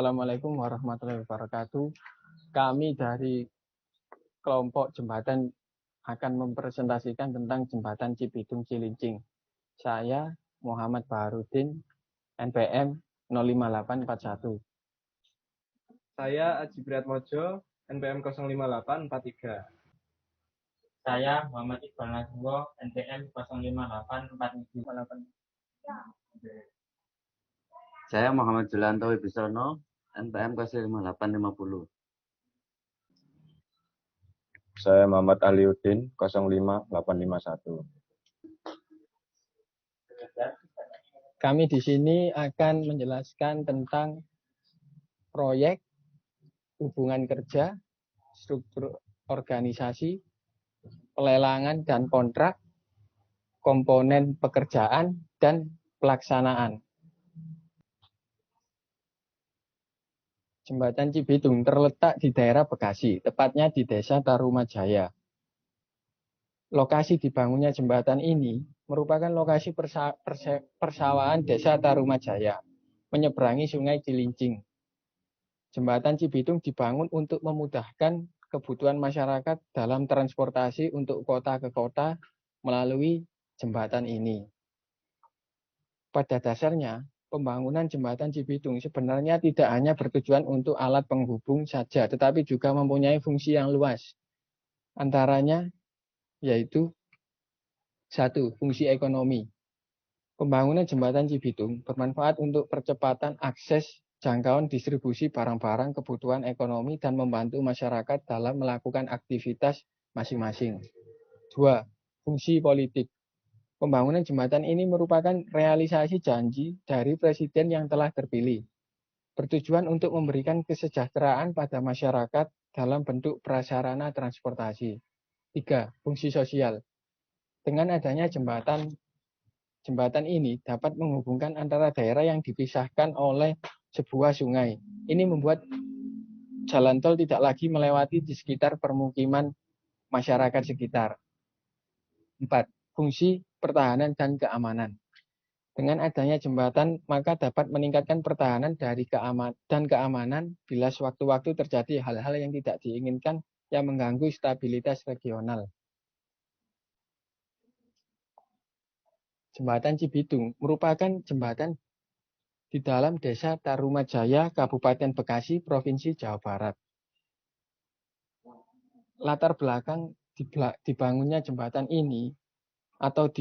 Assalamualaikum warahmatullahi wabarakatuh. Kami dari kelompok jembatan akan mempresentasikan tentang jembatan Cibitung Cilincing. Saya Muhammad Baharudin, NPM 05841. Saya Aji Priatmojo, NPM 05843. Saya Muhammad Iqbal Nasrullah, NPM 05847. Saya Muhammad Julianto Wibisono, NPM 05850. Saya Muhammad Aliuddin, 05851. Kami di sini akan menjelaskan tentang proyek, hubungan kerja, struktur organisasi, pelelangan dan kontrak, komponen pekerjaan, dan pelaksanaan. Jembatan Cibitung terletak di daerah Bekasi, tepatnya di Desa Tarumajaya. Lokasi dibangunnya jembatan ini merupakan lokasi persawahan Desa Tarumajaya, menyeberangi Sungai Cilincing. Jembatan Cibitung dibangun untuk memudahkan kebutuhan masyarakat dalam transportasi untuk kota ke kota melalui jembatan ini. Pada dasarnya, pembangunan jembatan Cibitung sebenarnya tidak hanya bertujuan untuk alat penghubung saja, tetapi juga mempunyai fungsi yang luas. Antaranya yaitu 1. Fungsi ekonomi. Pembangunan jembatan Cibitung bermanfaat untuk percepatan akses jangkauan distribusi barang-barang kebutuhan ekonomi dan membantu masyarakat dalam melakukan aktivitas masing-masing. 2. Fungsi politik. Pembangunan jembatan ini merupakan realisasi janji dari presiden yang telah terpilih, bertujuan untuk memberikan kesejahteraan pada masyarakat dalam bentuk prasarana transportasi. 3. Fungsi sosial. Dengan adanya jembatan ini dapat menghubungkan antara daerah yang dipisahkan oleh sebuah sungai. Ini membuat jalan tol tidak lagi melewati di sekitar permukiman masyarakat sekitar. 4. Fungsi pertahanan dan keamanan. Dengan adanya jembatan, maka dapat meningkatkan pertahanan dan keamanan bila sewaktu-waktu terjadi hal-hal yang tidak diinginkan yang mengganggu stabilitas regional. Jembatan Cibitung merupakan jembatan di dalam Desa Tarumajaya, Kabupaten Bekasi, Provinsi Jawa Barat. Latar belakang dibangunnya jembatan ini atau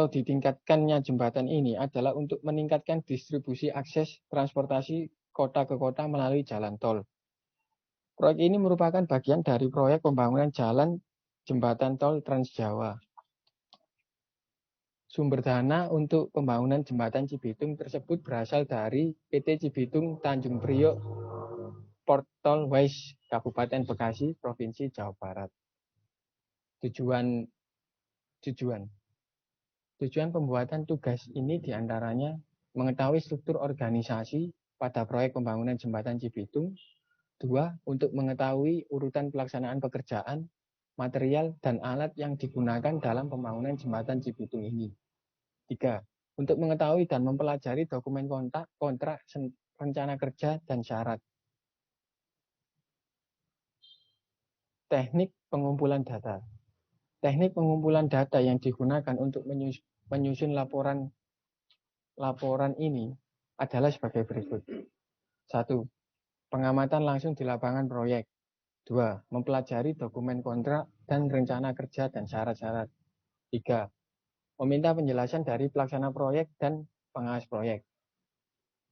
ditingkatkannya jembatan ini adalah untuk meningkatkan distribusi akses transportasi kota ke kota melalui jalan tol. Proyek ini merupakan bagian dari proyek pembangunan jalan jembatan tol Trans Jawa. Sumber dana untuk pembangunan jembatan Cibitung tersebut berasal dari PT Cibitung Tanjung Priok Port Toll Waste Kabupaten Bekasi, Provinsi Jawa Barat. Tujuan pembuatan tugas ini diantaranya mengetahui struktur organisasi pada proyek pembangunan jembatan Cibitung. 2. Untuk mengetahui urutan pelaksanaan pekerjaan, material, dan alat yang digunakan dalam pembangunan jembatan Cibitung ini. 3. Untuk mengetahui dan mempelajari dokumen kontrak, rencana kerja, dan syarat. Teknik pengumpulan data. Teknik pengumpulan data yang digunakan untuk menyusun laporan ini adalah sebagai berikut. 1. Pengamatan langsung di lapangan proyek. 2. Mempelajari dokumen kontrak dan rencana kerja dan syarat-syarat. 3. Meminta penjelasan dari pelaksana proyek dan pengawas proyek.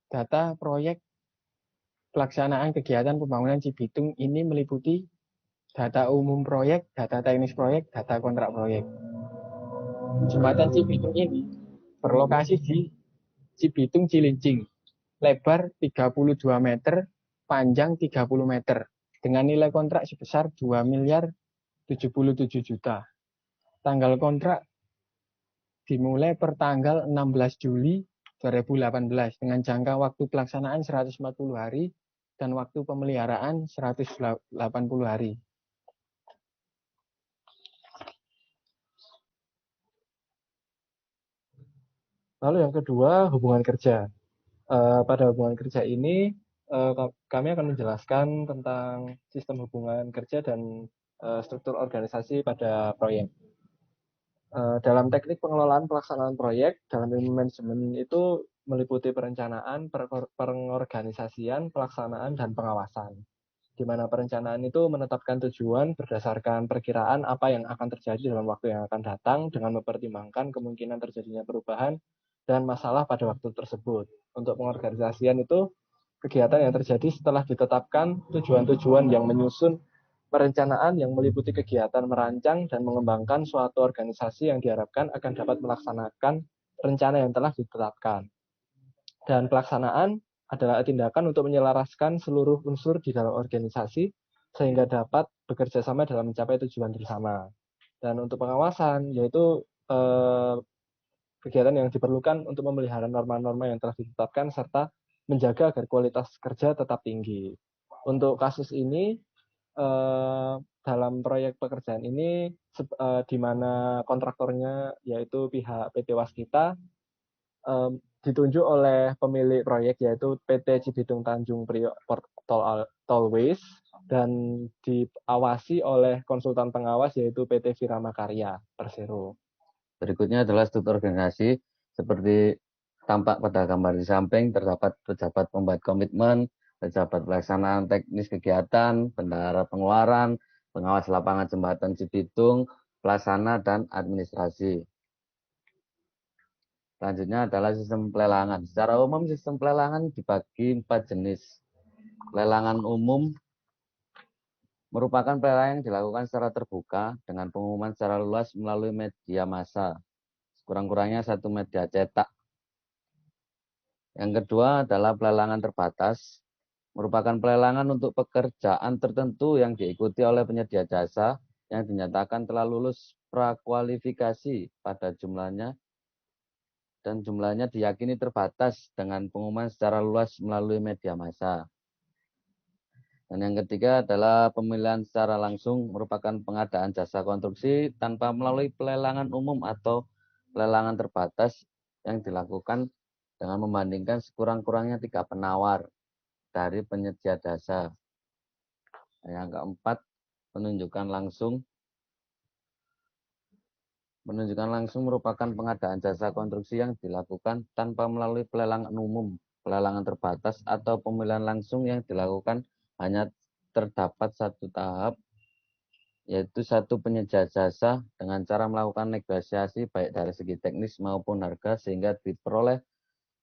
Data proyek pelaksanaan kegiatan pembangunan Cibitung ini meliputi data umum proyek, data teknis proyek, data kontrak proyek. Jembatan Cibitung ini berlokasi di Cibitung Cilincing, lebar 32 meter, panjang 30 meter, dengan nilai kontrak sebesar 2.077 juta. Tanggal kontrak dimulai per tanggal 16 Juli 2018 dengan jangka waktu pelaksanaan 140 hari dan waktu pemeliharaan 180 hari. Lalu yang kedua, hubungan kerja. Pada hubungan kerja ini, kami akan menjelaskan tentang sistem hubungan kerja dan struktur organisasi pada proyek. Dalam teknik pengelolaan pelaksanaan proyek, dalam ilmu manajemen itu meliputi perencanaan, pengorganisasian, pelaksanaan, dan pengawasan. Di mana perencanaan itu menetapkan tujuan berdasarkan perkiraan apa yang akan terjadi dalam waktu yang akan datang dengan mempertimbangkan kemungkinan terjadinya perubahan dan masalah pada waktu tersebut. Untuk pengorganisasian itu kegiatan yang terjadi setelah ditetapkan tujuan-tujuan yang menyusun perencanaan yang meliputi kegiatan merancang dan mengembangkan suatu organisasi yang diharapkan akan dapat melaksanakan rencana yang telah ditetapkan. Dan pelaksanaan adalah tindakan untuk menyelaraskan seluruh unsur di dalam organisasi sehingga dapat bekerja sama dalam mencapai tujuan bersama. Dan untuk pengawasan, yaitu kegiatan yang diperlukan untuk memelihara norma-norma yang telah ditetapkan serta menjaga agar kualitas kerja tetap tinggi. Untuk kasus ini, dalam proyek pekerjaan ini, di mana kontraktornya yaitu pihak PT Waskita, ditunjuk oleh pemilik proyek yaitu PT Cibitung Tanjung Priok Tollways dan diawasi oleh konsultan pengawas yaitu PT Virama Karya Persero. Berikutnya adalah struktur organisasi seperti tampak pada gambar di samping. Terdapat pejabat pembuat komitmen, pejabat pelaksanaan teknis kegiatan, bendahara pengeluaran, pengawas lapangan jembatan Cibitung, pelaksana, dan administrasi. Selanjutnya adalah sistem pelelangan. Secara umum sistem pelelangan dibagi 4 jenis. Pelelangan umum merupakan pelelangan yang dilakukan secara terbuka dengan pengumuman secara luas melalui media massa. Kurang-kurangnya 1 media cetak. Yang kedua adalah pelelangan terbatas. Merupakan pelelangan untuk pekerjaan tertentu yang diikuti oleh penyedia jasa yang dinyatakan telah lulus prakualifikasi pada jumlahnya dan jumlahnya diyakini terbatas dengan pengumuman secara luas melalui media massa. Dan yang ketiga adalah pemilihan secara langsung, merupakan pengadaan jasa konstruksi tanpa melalui pelelangan umum atau pelelangan terbatas yang dilakukan dengan membandingkan sekurang-kurangnya 3 penawar dari penyedia jasa. Yang keempat, penunjukan langsung. Penunjukan langsung merupakan pengadaan jasa konstruksi yang dilakukan tanpa melalui pelelangan umum, pelelangan terbatas, atau pemilihan langsung yang dilakukan hanya terdapat 1 tahap, yaitu 1 penyedia jasa dengan cara melakukan negosiasi baik dari segi teknis maupun harga sehingga diperoleh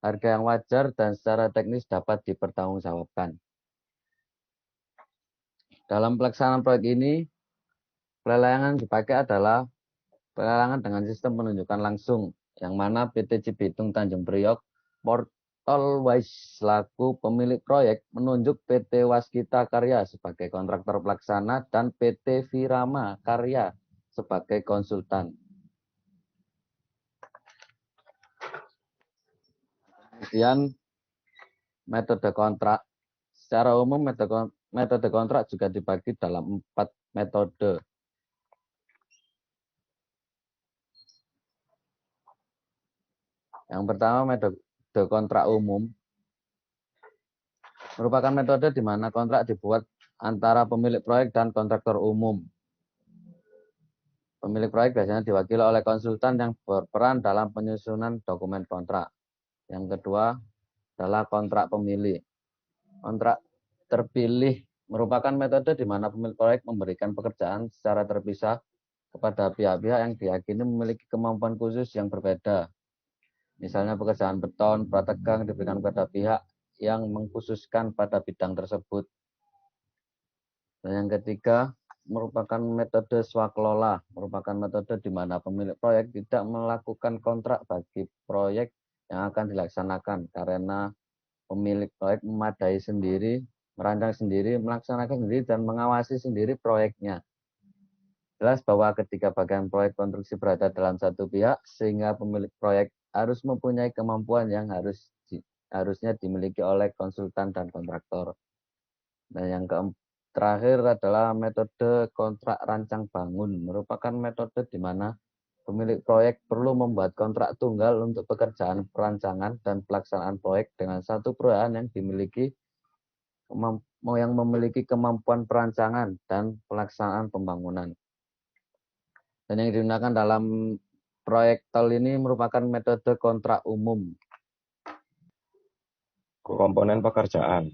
harga yang wajar dan secara teknis dapat dipertanggungjawabkan. Dalam pelaksanaan proyek ini, pelelangan dipakai adalah pelelangan dengan sistem penunjukan langsung, yang mana PT Cibitung Tanjung Priok Tollways selaku pemilik proyek menunjuk PT Waskita Karya sebagai kontraktor pelaksana dan PT Virama Karya sebagai konsultan. Kemudian metode kontrak. Secara umum metode kontrak juga dibagi dalam 4 metode. Yang pertama, metode kontrak umum. Merupakan metode di mana kontrak dibuat antara pemilik proyek dan kontraktor umum. Pemilik proyek biasanya diwakili oleh konsultan yang berperan dalam penyusunan dokumen kontrak. Yang kedua adalah kontrak pemilih. Kontrak terpilih merupakan metode di mana pemilik proyek memberikan pekerjaan secara terpisah kepada pihak-pihak yang diyakini memiliki kemampuan khusus yang berbeda. Misalnya pekerjaan beton, prategang diberikan kepada pihak yang mengkhususkan pada bidang tersebut. Dan yang ketiga merupakan metode swakelola, merupakan metode di mana pemilik proyek tidak melakukan kontrak bagi proyek yang akan dilaksanakan karena pemilik proyek memadai sendiri, merancang sendiri, melaksanakan sendiri, dan mengawasi sendiri proyeknya. Jelas bahwa ketika bagian proyek konstruksi berada dalam satu pihak, sehingga pemilik proyek harus mempunyai kemampuan yang harusnya dimiliki oleh konsultan dan kontraktor. Dan yang terakhir adalah metode kontrak rancang bangun, merupakan metode di mana Pemilik proyek perlu membuat kontrak tunggal untuk pekerjaan perancangan dan pelaksanaan proyek dengan satu perusahaan yang memiliki kemampuan perancangan dan pelaksanaan pembangunan. Dan yang digunakan dalam proyek tol ini merupakan metode kontrak umum. Komponen pekerjaan.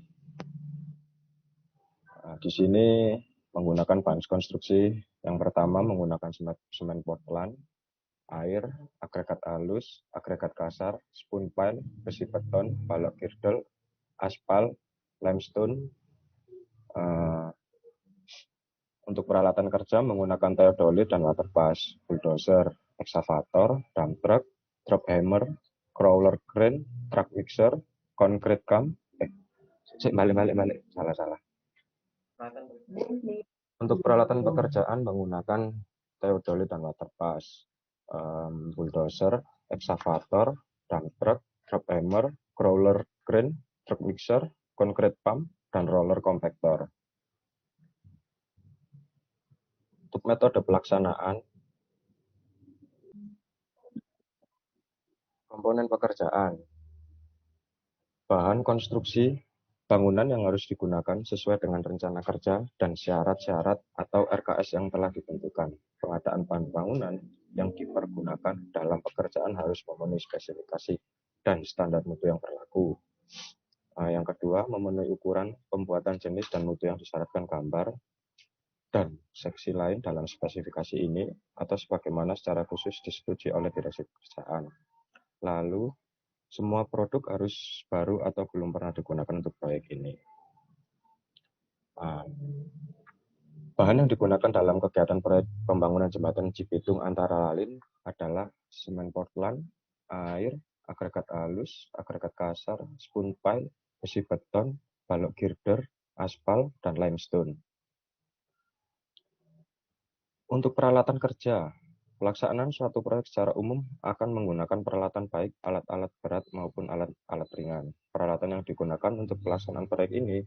Nah, di sini menggunakan bahan konstruksi. Yang pertama menggunakan semen Portland, air, agregat halus, agregat kasar, spoon pile, besi beton, balok girdle, aspal, limestone. Untuk peralatan kerja menggunakan theodolit dan water pass, bulldozer, excavator, dump truck, drop hammer, crawler crane, truck mixer, concrete cam. Balik. Salah. Untuk peralatan pekerjaan menggunakan theodolit dan water pass, bulldozer, excavator, dump truck, drop hammer, crawler crane, truck mixer, concrete pump, dan roller compactor. Untuk metode pelaksanaan, komponen pekerjaan, bahan konstruksi bangunan yang harus digunakan sesuai dengan rencana kerja dan syarat-syarat atau RKS yang telah ditentukan. Pengadaan bahan bangunan yang dipergunakan dalam pekerjaan harus memenuhi spesifikasi dan standar mutu yang berlaku. Yang kedua, memenuhi ukuran, pembuatan jenis dan mutu yang disyaratkan gambar dan seksi lain dalam spesifikasi ini atau sebagaimana secara khusus disetujui oleh direksi pekerjaan. Lalu, semua produk harus baru atau belum pernah digunakan untuk proyek ini. Bahan yang digunakan dalam kegiatan proyek pembangunan jembatan Cibitung antara lain adalah semen Portland, air, agregat halus, agregat kasar, spoon pile, besi beton, balok girder, aspal, dan limestone. Untuk peralatan kerja, pelaksanaan suatu proyek secara umum akan menggunakan peralatan baik alat-alat berat maupun alat-alat ringan. Peralatan yang digunakan untuk pelaksanaan proyek ini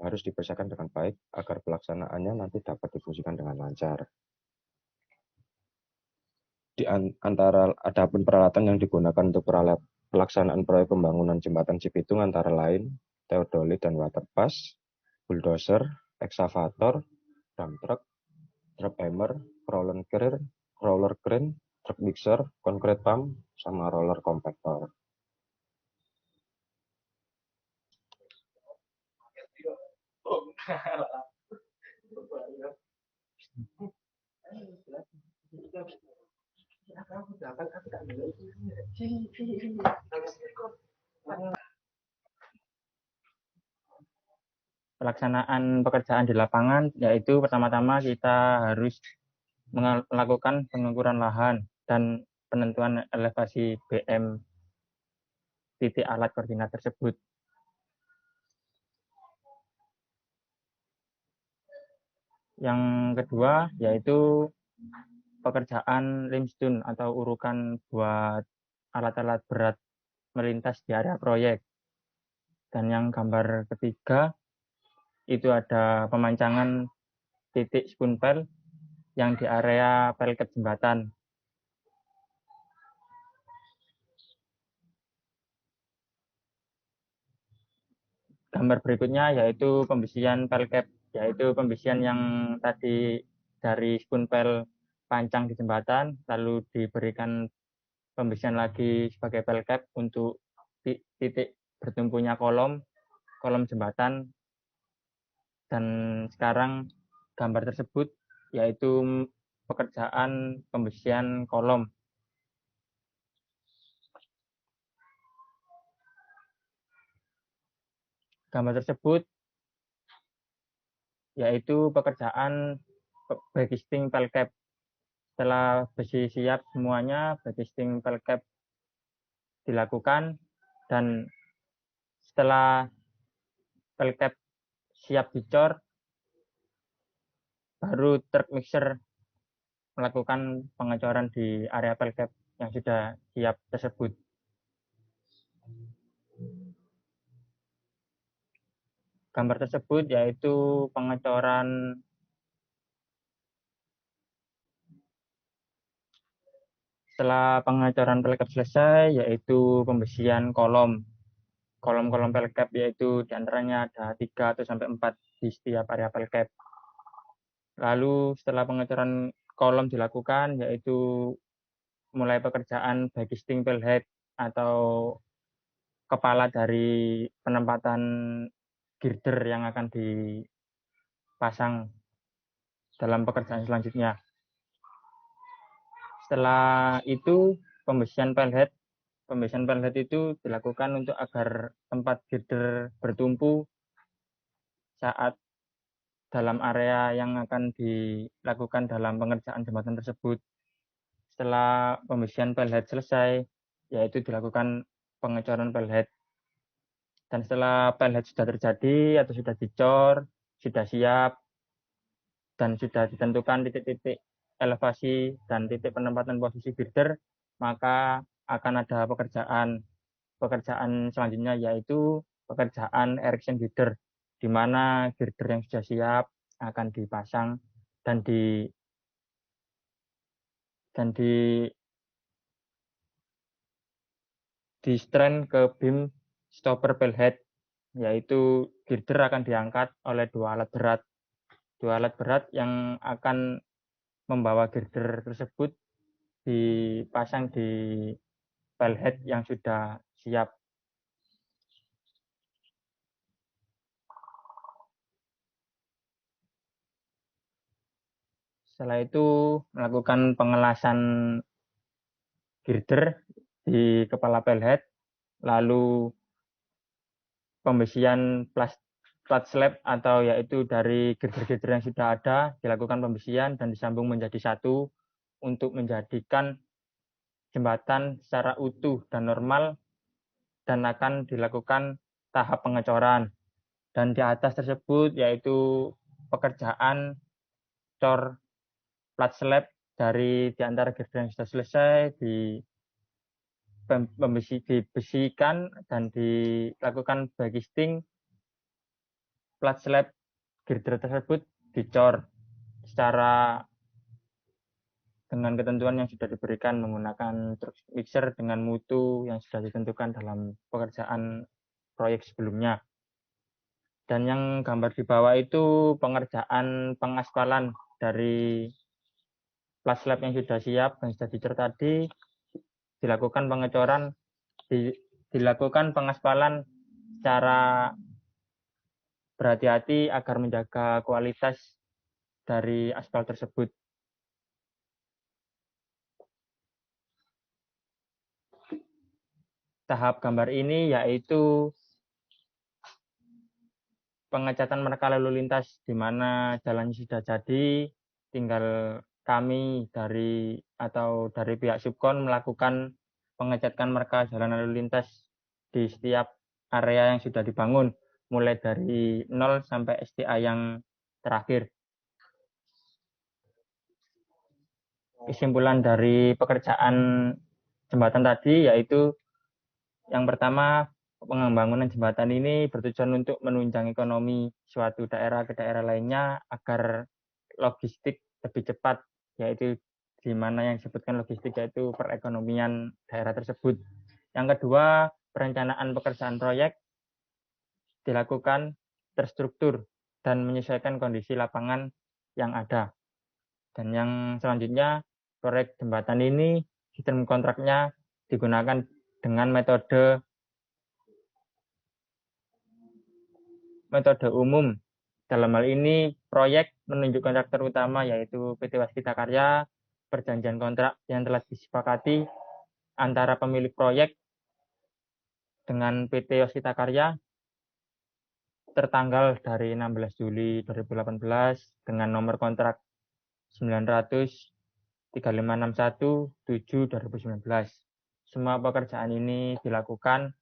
harus dipersiapkan dengan baik agar pelaksanaannya nanti dapat difungsikan dengan lancar. Di antara adapun peralatan yang digunakan untuk pelaksanaan proyek pembangunan jembatan Cibitung antara lain theodolit dan water pass, bulldozer, excavator, dump truck, drop hammer, crawler crane, truck mixer, concrete pump, sama roller compactor. Pelaksanaan pekerjaan di lapangan, yaitu pertama-tama kita harus melakukan pengukuran lahan dan penentuan elevasi BM titik alat koordinat tersebut. Yang kedua yaitu pekerjaan limestone atau urukan buat alat-alat berat melintas di area proyek. Dan yang gambar ketiga itu ada pemancangan titik spoon pile yang di area pelket jembatan. Gambar berikutnya yaitu pembesian pelket, yaitu pembesian yang tadi dari spoon pile pancang di jembatan, lalu diberikan pembesian lagi sebagai pelket untuk titik bertumpunya kolom jembatan. Dan sekarang gambar tersebut yaitu pekerjaan pembesian kolom. Gambar tersebut yaitu pekerjaan backisting pelcap. Setelah besi siap semuanya, backisting pelcap dilakukan, dan setelah pelcap siap dicor, baru truck mixer melakukan pengecoran di area pelcap yang sudah siap tersebut. Gambar tersebut yaitu pengecoran Setelah pengecoran pelekap selesai, yaitu pembersihan kolom-kolom pelekap, yaitu diantaranya ada 3 atau sampai 4 di setiap area pelekap. Lalu setelah pengecoran kolom dilakukan, yaitu mulai pekerjaan bagging pelhead atau kepala dari penempatan girder yang akan dipasang dalam pekerjaan selanjutnya. Setelah itu pembersihan pelhead itu dilakukan untuk agar tempat girder bertumpu saat dalam area yang akan dilakukan dalam pengerjaan jembatan tersebut. Setelah pembersihan pelhead selesai, yaitu dilakukan pengecoran pelhead. Dan setelah pelhead sudah terjadi atau sudah dicor, sudah siap, dan sudah ditentukan titik-titik elevasi dan titik penempatan posisi girder, maka akan ada pekerjaan selanjutnya, yaitu pekerjaan erection girder, di mana girder yang sudah siap akan dipasang dan di strand ke beam stopper pelhead, yaitu girder akan diangkat oleh 2 alat berat yang akan membawa girder tersebut dipasang di pelhead yang sudah siap. Setelah itu melakukan pengelasan girder di kepala pelhead, lalu pembersihan flat slab atau yaitu dari girder-girder yang sudah ada dilakukan pembersihan dan disambung menjadi satu untuk menjadikan jembatan secara utuh dan normal, dan akan dilakukan tahap pengecoran. Dan di atas tersebut yaitu pekerjaan cor flat slab dari antara girder yang sudah selesai dibesikan dan dilakukan bagging flat slab girder tersebut dicor secara dengan ketentuan yang sudah diberikan menggunakan truk mixer dengan mutu yang sudah ditentukan dalam pekerjaan proyek sebelumnya. Dan yang gambar di bawah itu pengerjaan pengaspalan dari flat slab yang sudah siap dan sudah dicor tadi, dilakukan pengecoran, dilakukan pengaspalan secara berhati-hati agar menjaga kualitas dari aspal tersebut. Tahap gambar ini yaitu pengecatan marka lalu lintas, di mana jalannya sudah jadi, tinggal kami dari pihak subkon melakukan pengecatan marka jalan lalu lintas di setiap area yang sudah dibangun, mulai dari 0 sampai STA yang terakhir. Kesimpulan dari pekerjaan jembatan tadi yaitu yang pertama, pembangunan jembatan ini bertujuan untuk menunjang ekonomi suatu daerah ke daerah lainnya agar logistik lebih cepat, yaitu di mana yang disebutkan logistik yaitu perekonomian daerah tersebut. Yang kedua, perencanaan pekerjaan proyek dilakukan terstruktur dan menyesuaikan kondisi lapangan yang ada. Dan yang selanjutnya, proyek jembatan ini sistem kontraknya digunakan dengan metode umum. Dalam hal ini, proyek menunjuk kontraktor utama yaitu PT Waskita Karya, perjanjian kontrak yang telah disepakati antara pemilik proyek dengan PT Waskita Karya tertanggal dari 16 Juli 2018 dengan nomor kontrak 900-3561-7/2019. Semua pekerjaan ini dilakukan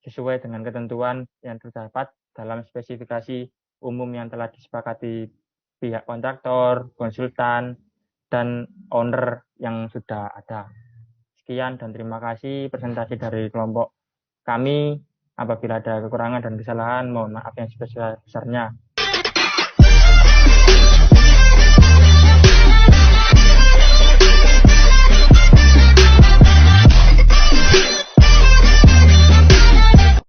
sesuai dengan ketentuan yang terdapat dalam spesifikasi umum yang telah disepakati pihak kontraktor, konsultan, dan owner yang sudah ada. Sekian dan terima kasih presentasi dari kelompok kami. Apabila ada kekurangan dan kesalahan, mohon maaf yang sebesar-besarnya.